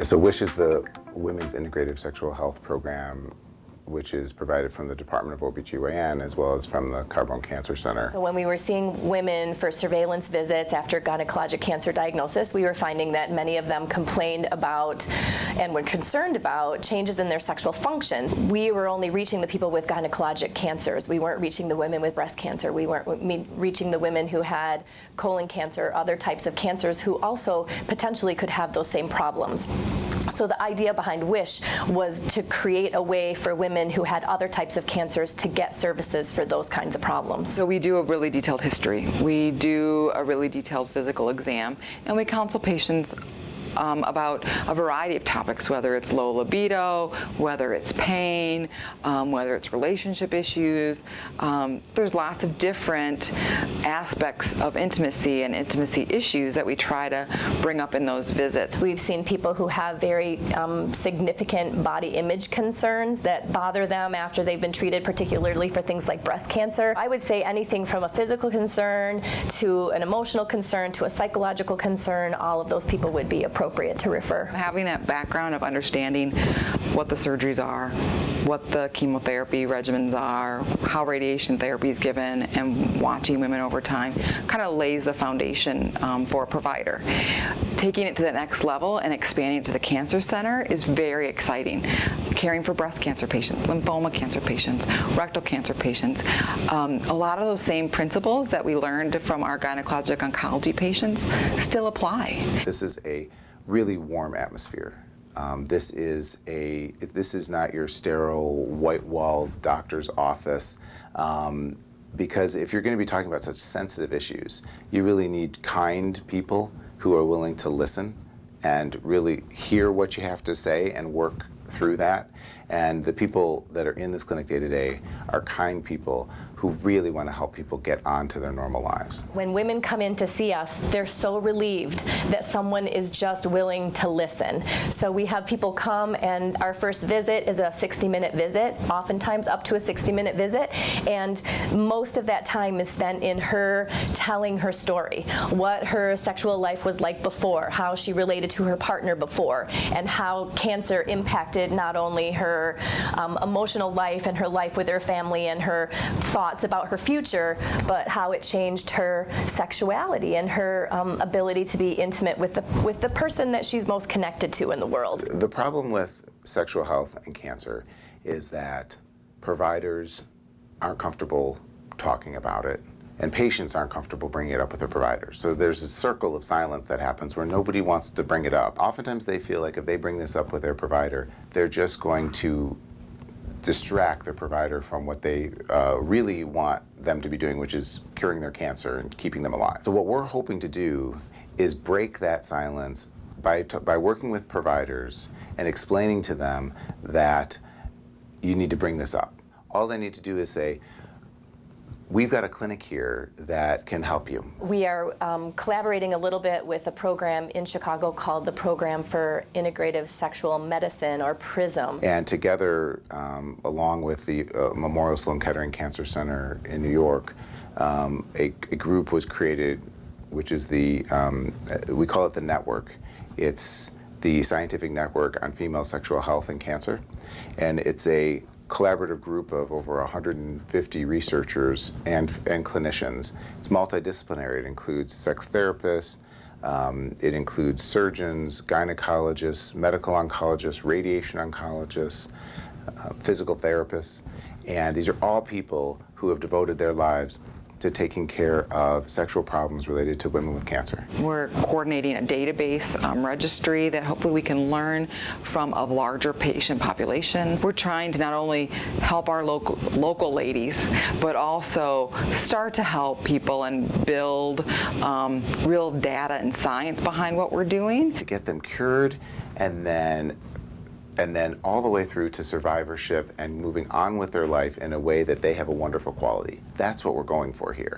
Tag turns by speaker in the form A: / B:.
A: So WISH is the Women's Integrative Sexual Health Program, which is provided from the Department of OBGYN as well as from the Carbone Cancer Center.
B: So when we were seeing women for surveillance visits after gynecologic cancer diagnosis, we were finding that many of them complained about and were concerned about changes in their sexual function. We were only reaching the people with gynecologic cancers. We weren't reaching the women with breast cancer. We weren't reaching the women who had colon cancer, other types of cancers who also potentially could have those same problems. So the idea behind WISH was to create a way for women who had other types of cancers to get services for those kinds of problems.
C: So we do a really detailed history. We do a really detailed physical exam, and we counsel patients about a variety of topics, whether it's low libido, whether it's pain, whether it's relationship issues. There's lots of different aspects of intimacy and intimacy issues that we try to bring up in those visits.
B: We've seen people who have very significant body image concerns that bother them after they've been treated, particularly for things like breast cancer. I would say anything from a physical concern to an emotional concern to a psychological concern, all of those people would be appropriate to refer.
C: Having that background of understanding what the surgeries are, what the chemotherapy regimens are, how radiation therapy is given, and watching women over time kind of lays the foundation for a provider. Taking it to the next level and expanding to the cancer center is very exciting. Caring for breast cancer patients, lymphoma cancer patients, rectal cancer patients, a lot of those same principles that we learned from our gynecologic oncology patients still apply.
A: This is a really warm atmosphere. This is not your sterile, white-walled doctor's office. Because if you're going to be talking about such sensitive issues, you really need kind people who are willing to listen and really hear what you have to say and work through that. And the people that are in this clinic day to day are kind people who really want to help people get on to their normal lives.
B: When women come in to see us, they're so relieved that someone is just willing to listen. So we have people come, and our first visit is a 60-minute visit, oftentimes up to a 60-minute visit, and most of that time is spent in her telling her story, what her sexual life was like before, how she related to her partner before, and how cancer impacted not only her emotional life and her life with her family and her thoughts about her future, but how it changed her sexuality and her ability to be intimate with the person that she's most connected to in the world.
A: The problem with sexual health and cancer is that providers aren't comfortable talking about it, and patients aren't comfortable bringing it up with their providers. So there's a circle of silence that happens where nobody wants to bring it up. Oftentimes they feel like if they bring this up with their provider, they're just going to distract their provider from what they really want them to be doing, which is curing their cancer and keeping them alive. So what we're hoping to do is break that silence by working with providers and explaining to them that you need to bring this up. All they need to do is say, we've got a clinic here that can help you.
B: We are collaborating a little bit with a program in Chicago called the Program for Integrative Sexual Medicine, or PRISM.
A: And together, along with the Memorial Sloan Kettering Cancer Center in New York, a group was created, which is we call it the network. It's the Scientific Network on Female Sexual Health and Cancer. And it's a collaborative group of over 150 researchers and clinicians. It's multidisciplinary. It includes sex therapists, it includes surgeons, gynecologists, medical oncologists, radiation oncologists, physical therapists, and these are all people who have devoted their lives to taking care of sexual problems related to women with cancer.
C: We're coordinating a database registry that hopefully we can learn from a larger patient population. We're trying to not only help our local ladies, but also start to help people and build real data and science behind what we're doing.
A: To get them cured and then all the way through to survivorship and moving on with their life in a way that they have a wonderful quality. That's what we're going for here.